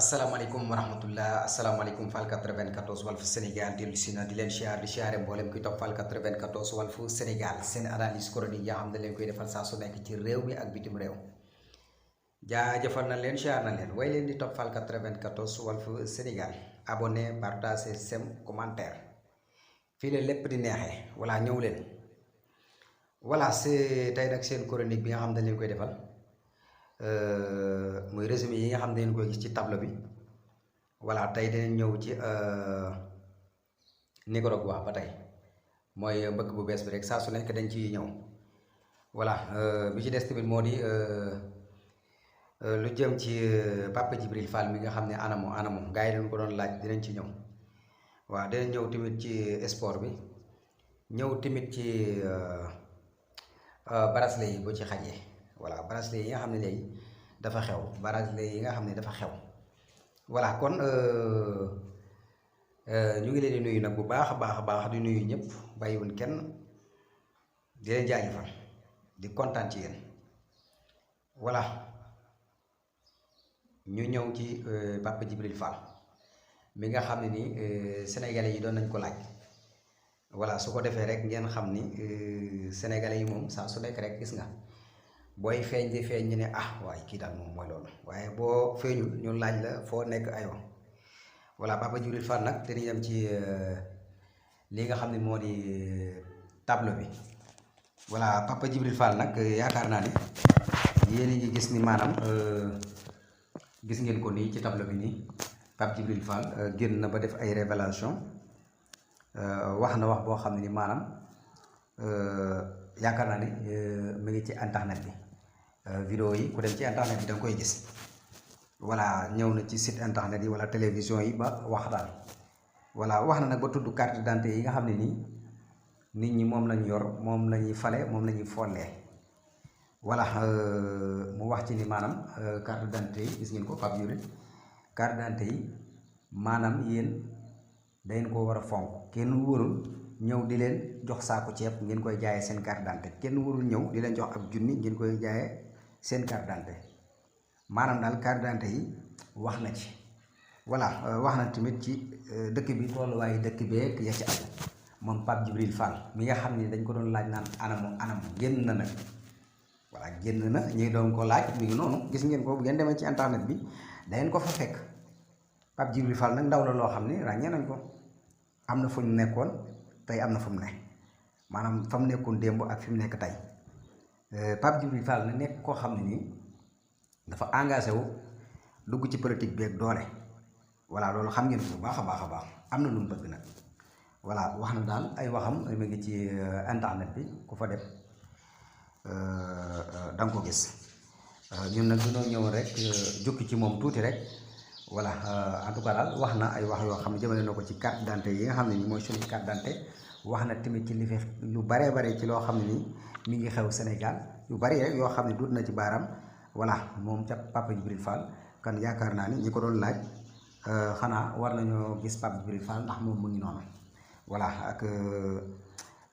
asalaamaaleykum wa rahmatullah asalaamaaleykum Fall 94 Walf Sénégal dellu si na di leen di siyaare mboolem kuy topp Fall 94 Walf Sénégal seen analyse chronique yaa xam ne leen koy defal saa su nekk ci réew mi ak bitim réew jaajëfal na leen siyaar na leen way leen di topp Fall 94 Walf Sénégal abonné partage sem commentaire fii la lépp di neexee voilà ñëw leen voilà c'est tey nag seen chronique bi nga xam ne leen koy defal muy résumé yi nga xam ne dañ koy gis ci tableau bi voilà tey dinañ ñëw ci Nicaragua ba tey mooy mbëkk bu bees bi rek saa su nekk dañ ci ñëw voilà bi ci des tamit moo di lu jëm ci Papa Djibril Fall mi nga xam ne anamu gars yi dañ ko doon laaj dinañ ci ñëw waaw dinañ ñëw tamit ci sport bi ñëw tamit ci bracelet yi bu ci xajee voilà bracelet yi nga xam ne léegi dafa xew bracelet yi nga xam ne dafa xew voilà kon ñu ngi leen di nuyu nag bu baax a baax di nuyu ñëpp bàyyiwuñ kenn di leen jaajëfal di kontaan ci yéen voilà ñu ñëw ci Papa Djibril Fall mi nga xam ne ni sénégalais yi doon nañ ko laaj voilà su ko defee rek ngeen xam ni sénégalais yi moom saa su nekk rek gis nga booy feeñ di feeñ ñu ne waaye kii daal moom mooy loolu waaye boo feeñul ñu laaj la foo nekk aywa voilà Papa Djibril Fall nag dañuy dem ci li nga xam ne moo di tableau bi voilà Papa Djibril Fall nag yaakaar naa ne yéen a ngi gis ni maanaam gis ngeen ko nii ci tableau bi nii Papa Djibril Fall génn na ba def ay révélation wax na wax boo xam ne ni maanaam yaakaar naa ne mu ngi ci internet bi vidéo yi ku dem ci internet bi da nga koy gis voilà ñëw na ci site internet yi wala télévision yi ba wax daal voilà wax na nag ba tudd carte d'identité yi nga xam ne nii nit ñi moom lañ yor moom la ñuy fale moom la ñuy follee voilà mu wax ci ni maanaam carte d'identité yi gis ngeen ko Pape Djibril carte d'identité yi maanaam yéen dangeen ko war a fonk kenn warul ñëw di leen jox saako ceeb ngeen koy jaayee seen carte d'identité kenn warul ñëw di leen jox ab junni ngeen koy jaayee seen carte d'identité maanaam daal carte d'identité yi wax na ci voilà wax na tamit ci dëkk bi tolluwaayu dëkk beeg ya ci aju moom Pape Djibril Fall mi nga xam ni dañ ko doon laaj naan anamu génn na nag voilà génn na ñi doon ko laaj mi ngi noonu gis ngeen ko bu ngeen demee ci internet bi dangeen ko fa fekk Pape Djibril Fall nag ndaw la loo xam ni ràññee nañ ko am na fu ñu nekkoon tey am na fu mu ne maanaam fa mu nekkoon démb ak fi mu nekk tey Pape Djibril Fall na nekk koo xam ne nii dafa engagé wu dugg ci politique bi ak doole voilà loolu xam ngeen ko bu baax a baax am na lu mu bëgg nag voilà wax na daal ay waxam mu ngi ci internet bi ku fa def da nga ko gis ñun nag dañoo ñëw rek jukki ci moom tuuti rek voilà en tout cas daal wax na ay wax yoo xam ne jëmale na ko ci carte d'identité yi nga xam ne ni mooy suñu carte d'identité wax na tamit ci li fi lu bare ci loo xam ne ni mi ngi xew Sénégal yu bari rek yoo xam ne duut na ci baaraam voilà moom ca Papa Djibril Fall kan yaakaar naa ni ñi ko doon laaj xanaa war nañoo gis Papa Djibril Fall ndax moom mu ngi noonu voilà ak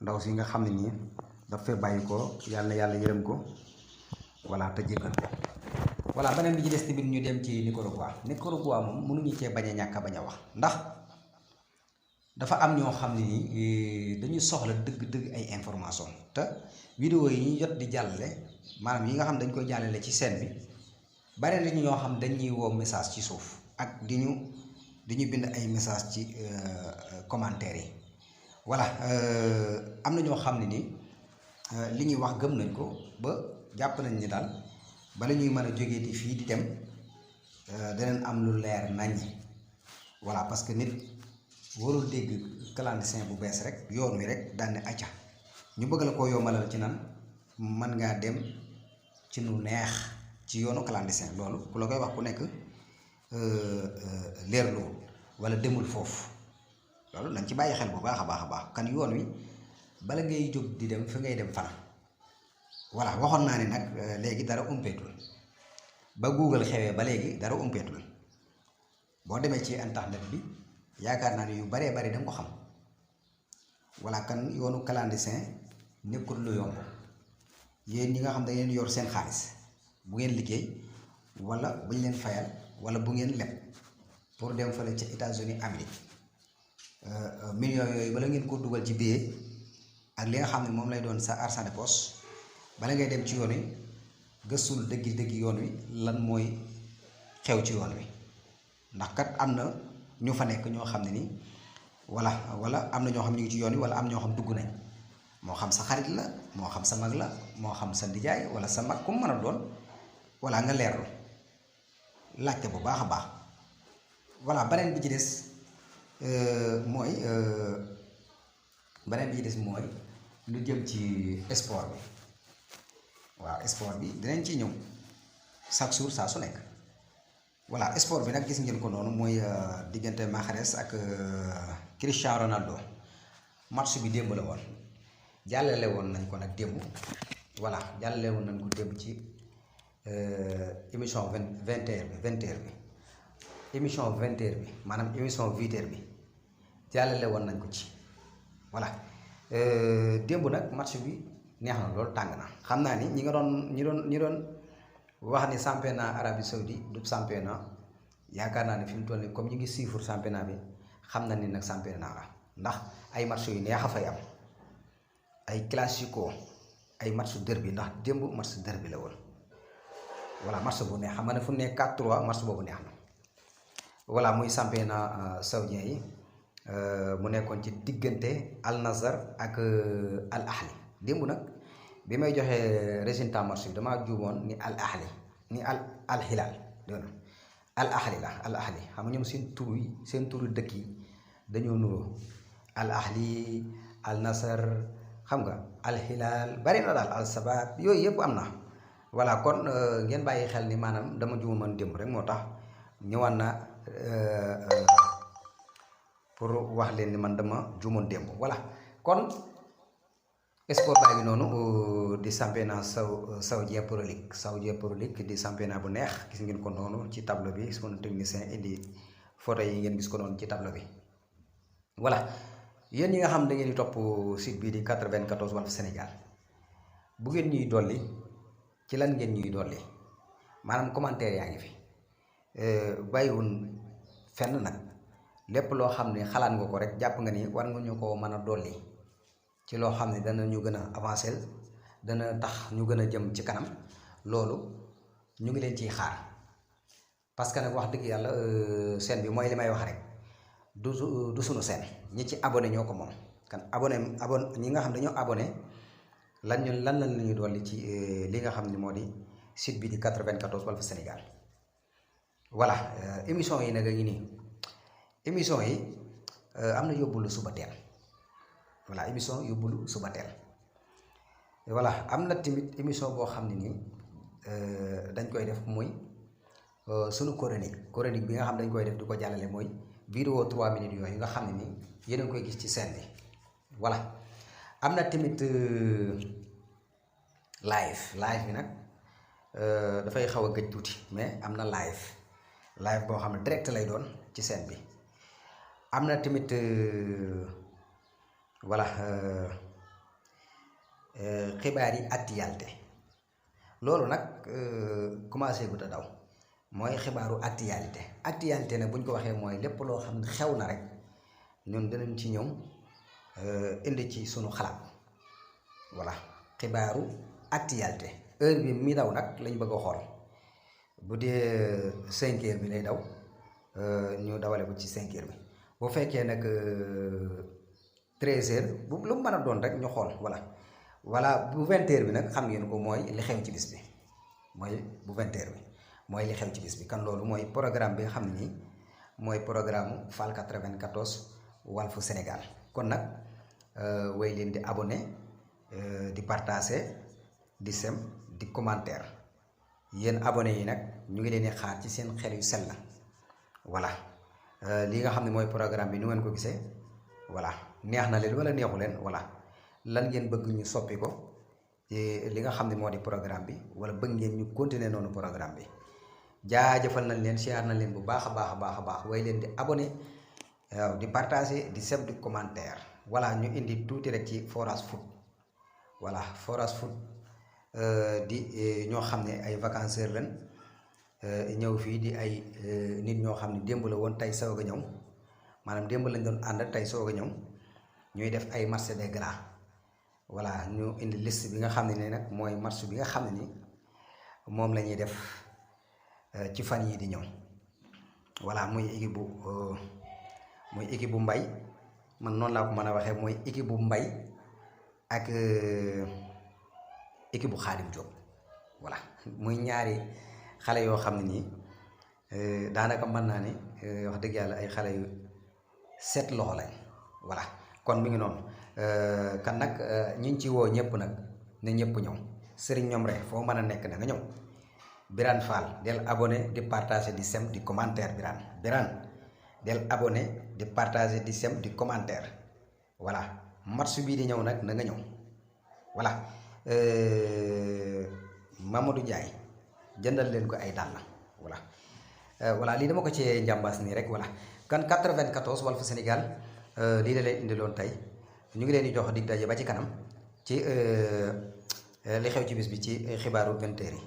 ndaw si nga xam ne nii daf fee bàyyi ko yàlla yërëm ko voilà te jéggal ko voilà beneen bi ci des tamit ñu dem ci Nicaragua moom mënuñu cee bañ a ñàkk a bañ a wax ndax dafa am ñoo xam ne nii dañuy soxla dëgg ay information te vidéo yi ñu jot di jàllale maanaam yi nga xam dañ koy jàllale ci scène bi bari na ñoo xam dañuy woo message ci suuf ak di ñu bind ay message ci commentaire yi voilà am na ñoo xam ne ni li ñuy wax gëm nañ ko ba jàpp nañ ni daal bala ñuy mën a jógee di fii di dem danañ am lu leer naññ voilà parce que nit warul dégg clandestin bu bees rek yoon wi rek daan ne acca ñu bëgg la koo yombalal ci nan mën ngaa dem ci nu neex ci yoonu clandestin loolu ku la koy wax ku nekk leerlu wala demul foofu loolu nañ ci bàyyi xel bu baax a baax kan yoon wi bala ngay jóg di dem fi ngay dem fana voilà waxoon naa ne nag léegi dara umpeetul ba Google xewee ba léegi dara umpeetul boo demee ci internet bi yaakaar naa ne yu baree bari danga ko xam voilà kan yoonu clandestin nekkul lu yomb yéen ñi nga xam da ngeen yor seen xaalis bu ngeen liggéey wala buñ leen fayal wala bu ngeen leb pour dem fële ca États-Unis Amérique millions yooyu bala ngeen ko dugal ci billet ak li nga xam ne moom lay doon sa argent de poche bala ngay dem ci yoon wi gëstul dëggi yoon wi lan mooy xew ci yoon wi ndax kat am na ñu fa nekk ñoo xam ne ni wala am na ñoo xam ñu ngi ci yoon wi wala am ñoo xam dugg nañ moo xam sa xarit la moo xam sa mag la moo xam sa ndijaay wala sa mag ku mu mën a doon wala nga leerlu laajte bu baax a baax voilà beneen bi ci des mooy lu jëm ci sport bi waaw sport bi dinañ ci ñëw chaque jour saa su nekk voilà sport bi nag gis ngeen ko noonu mooy diggante Mahrez ak Cristiano Ronaldo match bi démb la woon jàllale woon nañ ko nag démb voilà jàllale woon nañ ko démb ci émission 20h bi émission 20h bi maanaam émission 8h bi jàllale woon nañ ko ci voilà démb nag match bi neex na loolu tàng na xam naa ni ñi doon wax ni championnat Arabie Saoudite du championnat yaakaar naa ne fi mu toll nii comme ñu ngi suivre championnat bi xam na ni nag championnat la ndax ay match yu neex a fay am ay classico ay match derby ndax démb match derby la woon voilà match bu neex xam nga ne fu ne 4-3 match boobu neex na voilà muy championnat saoudien yi mu nekkoon ci diggante Al Nassr ak Al Ahli démb nag bi may joxe résultat match bi damaa juumoon ni Al Ahli ni Al Hilal dégg nga Al Ahli la Al Ahli xam nga ñoom seen turu dëkk yi dañoo nuroo Al Ahli Al Nassr xam nga Al Hilal bari na daal Al Sabat yooyu yëpp am na voilà kon ngeen bàyyi xel ni maanaam dama juumoon démb rek moo tax ñëwaat na pour wax leen ni man dama juumoon démb voilà kon sport baa ngi noonu di championnat Saoudien Pro League di championnat bu neex gis ngeen ko noonu ci tableau bi sunu technicien indi photo yi ngeen gis ko noonu ci tableau bi voilà yéen ñi nga xam da ngeen di topp site bii di 94 Walf Sénégal bu ngeen ñuy dolli ci lan ngeen ñuy dolli maanaam commentaire yaa ngi fi bàyyiwun fenn nag lépp loo xam ne xalaat nga ko rek jàpp nga ni war nga ñu ko mën a dolli ci loo xam ne dana ñu gën a avancer dana tax ñu gën a jëm ci kanam loolu ñu ngi leen ciy xaar parce que nag wax dëgg yàlla chaîne bi mooy li may wax rek du sunu chaîne ñi ci abonné ñoo ko moom kan abonné ñi nga xam dañoo abonné lan la ñuy dolli ci li nga xam ne moo di site bi di 94 Walf Sénégal voilà émission yi nag a ngi nii émission yi am na yóbbulu suba teel voilà émission yóbbulu suba teel voilà am na tamit émission boo xam ne nii dañ koy def muy sunu chronique bi nga xam dañ koy def di ko jàllale mooy vidéo 3 minutes yooyu nga xam ne nii yéen a ngi koy gis ci scène bi voilà am na tamit live bi nag dafay xaw a gëj tuuti mais am na live boo xam ne direct lay doon ci scène bi am na tamit voilà xibaar yi actualité loolu nag commencé gut a daw mooy xibaaru actualité nag bu ñu ko waxee mooy lépp loo xam ne xew na rek ñun dinañ ci ñëw indi ci sunu xalaat voilà xibaaru actualité heure bi mi daw nag lañ bëgg a xool bu dee 5 heures bi lay daw ñu dawale ko ci 5 heures bi bu fekkee nag 13 heures bu lu mu mën a doon rek ñu xool voilà bu 20 heures bi nag xam ngeen ko mooy li xew ci bis bi mooy bu 20 heures bi mooy li xew ci bis bi kan loolu mooy programme bi nga xam ne nii mooy programme Fall 94 Walf Sénégal kon nag way leen di abonné di partager di sem di commentaire yéen abonné yi nag ñu ngi leen di xaar ci seen xel yu sell la voilà li nga xam ne mooy programme bi nu ngeen ko gisee voilà neex na leen wala neexu leen voilà lan ngeen bëgg ñu soppi ko li nga xam ne moo di programme bi wala bëgg ngeen ñu continuer noonu programme bi jaajëfal nañ leen siyaar nañ leen bu baax a baax way leen di abonné waaw di partager di sem di commentaire voilà ñu indi tuuti rek ci Forage Foot voilà Forage Foot di ñoo xam ne ay vacanceurs lañ ñëw fii di ay nit ñoo xam ne démb la woon tey soog a ñëw maanaam démb lañ doon ànd tey soog a ñëw ñuy def ay marché des gras voilà ñu indi liste bi nga xam ne ni nag mooy marché bi nga xam ne ni moom la ñuy def ci fan yii di ñëw voilà muy équipe bu mbay man noonu laa ko mën a waxee mooy équipe bu mbay ak équipe bu Xaadim Jóob voilà muy ñaari xale yoo xam ne nii daanaka mën naa ne wax dëgg yàlla ay xale yu set loxo lañ voilà kon mi ngi noonu kan nag ñu ngi ci woo ñëpp nag ne ñëpp ñëw Serigne ñoom rek foo mën a nekk na nga ñëw Birane Fall del abonné di partager di sem di commentaire Birane del abonné di partager di sem di commentaire voilà match bii di ñëw nag na nga ñëw voilà Mamadou Ndiaye jëndal leen ko ay dàll voilà voilà lii dama ko ci njàmbaas nii rek voilà kan 94 Walf Sénégal lii la leen indiloon tey ñu ngi leen di jox dig daje ba ci kanam ci li xew ci bis bi ci xibaaru 20h yi